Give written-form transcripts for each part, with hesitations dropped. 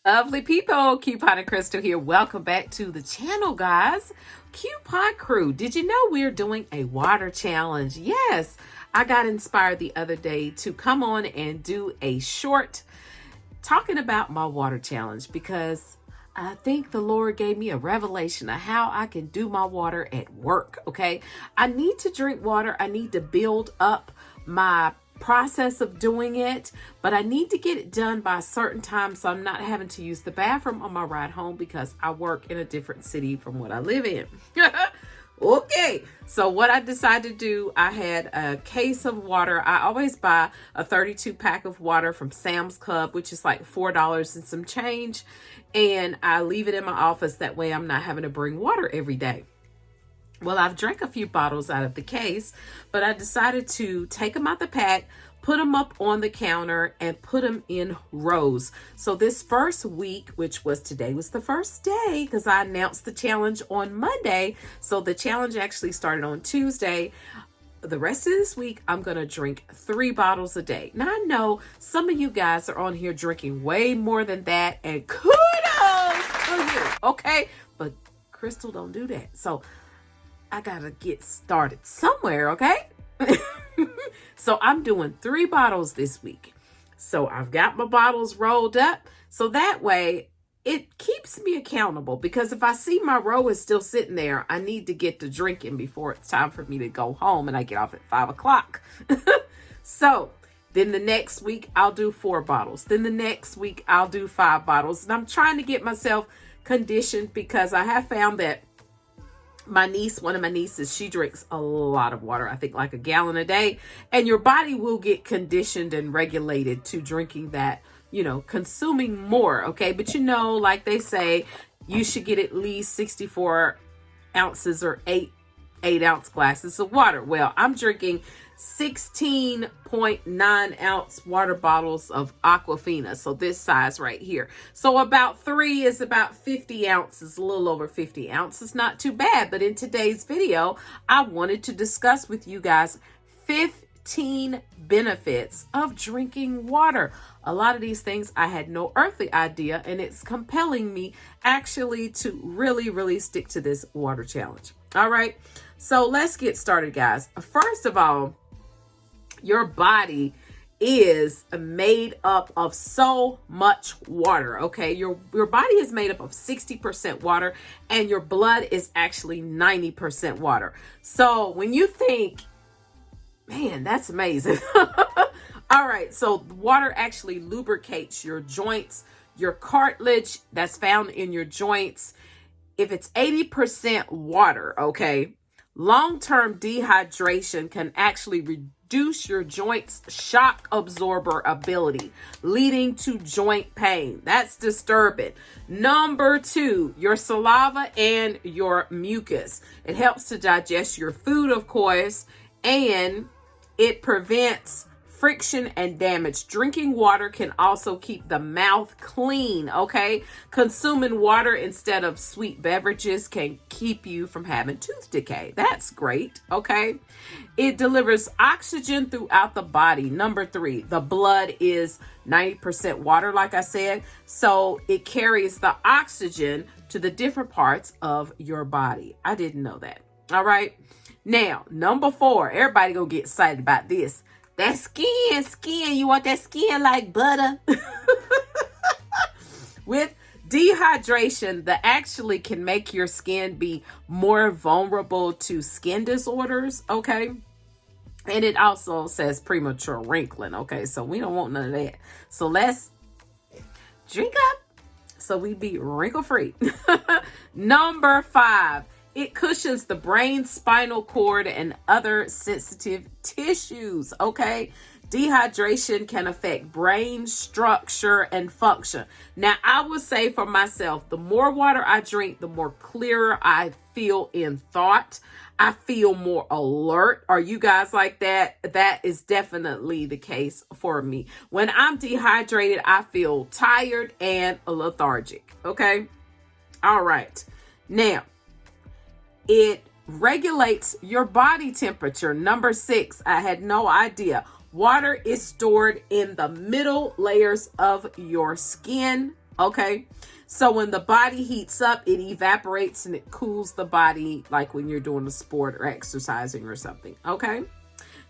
Lovely people, Coupon and Crystal here. Welcome back to the channel, guys. Coupon crew, did you know we're doing a water challenge? Yes, I got inspired the other day to come on and do a short talking about my water challenge because I think the Lord gave me a revelation of how I can do my water at work, okay? I need to drink water. I need to build up my process of doing it, but I need to get it done by a certain time so I'm not having to use the bathroom on my ride home because I work in a different city from what I live in. Okay, so what I decided to do, I had a case of water. I always buy a 32 pack of water from Sam's Club, which is like $4 and some change, and I leave it in my office. That way I'm not having to bring water every day. Well, I've drank a few bottles out of the case, but I decided to take them out the pack, put them up on the counter, and put them in rows. So this first week, which was today, was the first day because I announced the challenge on Monday. So the challenge actually started on Tuesday. The rest of this week, I'm going to drink 3 bottles a day. Now, I know some of you guys are on here drinking way more than that, and kudos to you, okay? But Crystal don't do that. So I gotta get started somewhere, okay? So I'm doing 3 bottles this week. So I've got my bottles rolled up. So that way it keeps me accountable, because if I see my row is still sitting there, I need to get to drinking before it's time for me to go home, and I get off at 5 o'clock. So then the next week I'll do 4 bottles. Then the next week I'll do 5 bottles. And I'm trying to get myself conditioned because I have found that my niece, one of my nieces, she drinks a lot of water. I think like a gallon a day. And your body will get conditioned and regulated to drinking that, you know, consuming more. Okay. But you know, like they say, you should get at least 64 ounces or 8 ounce glasses of water. Well, I'm drinking 16.9 ounce water bottles of Aquafina. So this size right here. So about 3 is about 50 ounces, a little over 50 ounces. Not too bad. But in today's video, I wanted to discuss with you guys 15 benefits of drinking water. A lot of these things I had no earthly idea, and it's compelling me actually to really stick to this water challenge. All right. So let's get started, guys. First of all, your body is made up of so much water, okay? Your body is made up of 60% water, and your blood is actually 90% water. So when you think, man, that's amazing. All right, so water actually lubricates your joints, your cartilage that's found in your joints. If it's 80% water, okay, long-term dehydration can actually reduce your joint's shock absorber ability, leading to joint pain. That's disturbing. Number 2, your saliva and your mucus. It helps to digest your food, of course, and it prevents friction and damage. Drinking water can also keep the mouth clean, okay? Consuming water instead of sweet beverages can keep you from having tooth decay. That's great, okay? It delivers oxygen throughout the body. Number 3, the blood is 90% water, like I said, so it carries the oxygen to the different parts of your body. I didn't know that. All right. Now, number 4, everybody gonna get excited about this. That skin, you want that skin like butter? With dehydration, that actually can make your skin be more vulnerable to skin disorders, okay? And it also says premature wrinkling, okay? So we don't want none of that. So let's drink up so we be wrinkle-free. Number 5. It cushions the brain, spinal cord, and other sensitive tissues, okay? Dehydration can affect brain structure and function. Now, I would say for myself, the more water I drink, the more clearer I feel in thought. I feel more alert. Are you guys like that? That is definitely the case for me. When I'm dehydrated, I feel tired and lethargic, okay? All right. Now, it regulates your body temperature. Number 6, I had no idea. Water is stored in the middle layers of your skin Okay. So when the body heats up, it evaporates and it cools the body, like when you're doing a sport or exercising or something. Okay.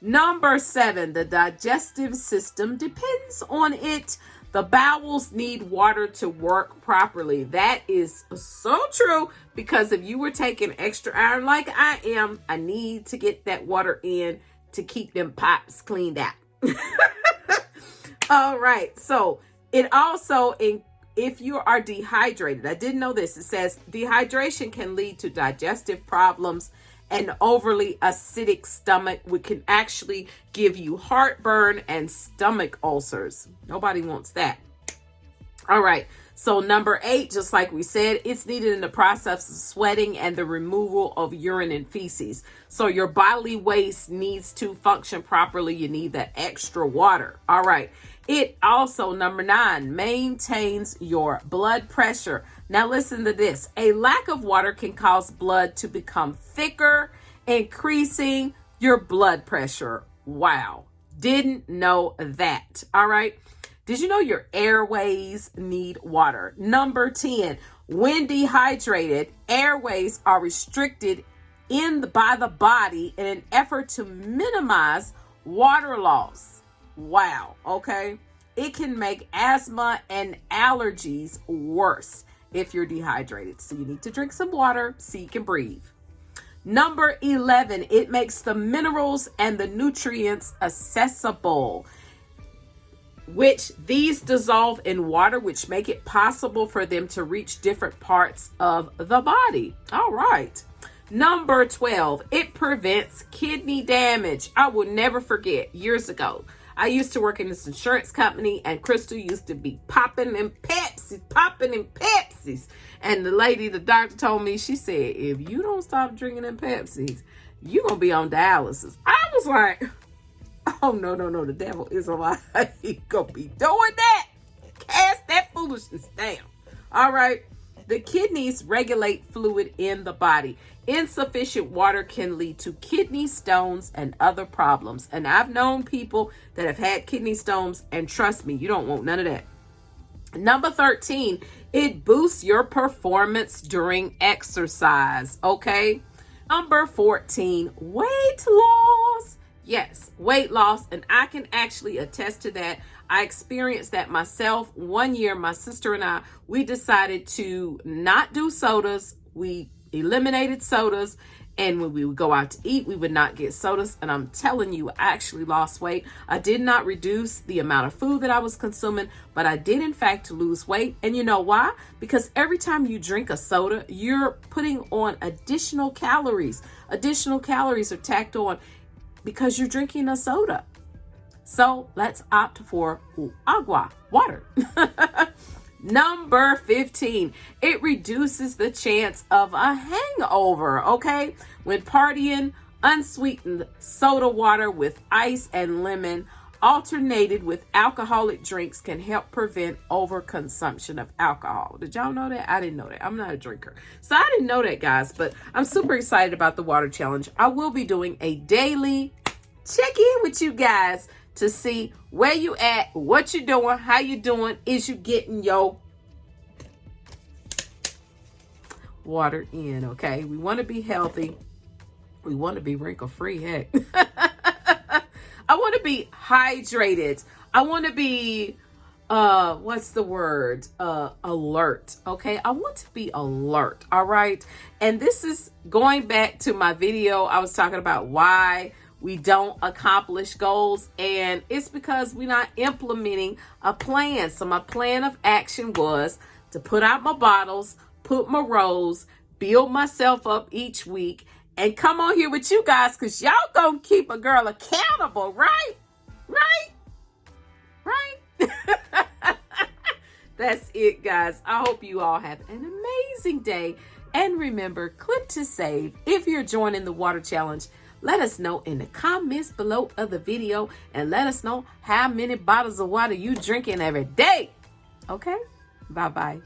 Number 7, the digestive system depends on it. The bowels need water to work properly. That is so true, because if you were taking extra iron like I am, I need to get that water in to keep them pipes cleaned out. All right. So it also, if you are dehydrated, I didn't know this. It says dehydration can lead to digestive problems and overly acidic stomach, which can actually give you heartburn and stomach ulcers. Nobody wants that. All right. So number 8, just like we said, it's needed in the process of sweating and the removal of urine and feces. So your bodily waste needs to function properly. You need that extra water. All right. It also, number 9, maintains your blood pressure. Now listen to this. A lack of water can cause blood to become thicker, increasing your blood pressure. Wow. Didn't know that. All right. Did you know your airways need water? Number 10, when dehydrated, airways are restricted by the body in an effort to minimize water loss. Wow. Okay. It can make asthma and allergies worse if you're dehydrated. So you need to drink some water so you can breathe. Number 11, it makes the minerals and the nutrients accessible, which these dissolve in water, which make it possible for them to reach different parts of the body. All right. Number 12, it prevents kidney damage. I will never forget, years ago, I used to work in this insurance company, and Crystal used to be popping in Pepsis. And the doctor told me, she said, if you don't stop drinking them Pepsis, you're going to be on dialysis. I was like, oh, no, the devil is a lie. He going to be doing that. Cast that foolishness down. All right. The kidneys regulate fluid in the body. Insufficient water can lead to kidney stones and other problems. And I've known people that have had kidney stones, and trust me, you don't want none of that. Number 13, it boosts your performance during exercise. Okay. Number 14, weight loss. Yes, weight loss. And I can actually attest to that. I experienced that myself. One year, my sister and I, we decided to not do sodas. We eliminated sodas. And when we would go out to eat, we would not get sodas. And I'm telling you, I actually lost weight. I did not reduce the amount of food that I was consuming, but I did, in fact, lose weight. And you know why? Because every time you drink a soda, you're putting on additional calories. Additional calories are tacked on because you're drinking a soda. So let's opt for agua, water. Number 15, it reduces the chance of a hangover, okay? When partying, unsweetened soda water with ice and lemon alternated with alcoholic drinks can help prevent overconsumption of alcohol. Did y'all know that? I didn't know that. I'm not a drinker. So I didn't know that, guys, but I'm super excited about the water challenge. I will be doing a daily check-in with you guys to see where you at, what you doing, how you doing. Is you getting your water in, okay? We want to be healthy. We want to be wrinkle-free, heck. I want to be hydrated. I want to be, what's the word? Alert, okay? I want to be alert, all right? And this is going back to my video. I was talking about why we don't accomplish goals, and it's because we're not implementing a plan. So my plan of action was to put out my bottles, put my rows, build myself up each week, and come on here with you guys, because y'all gonna keep a girl accountable, right? That's it, guys. I hope you all have an amazing day. And remember, click to save. If you're joining the water challenge, let us know in the comments below of the video, and let us know how many bottles of water you drinking every day. Okay? Bye-bye.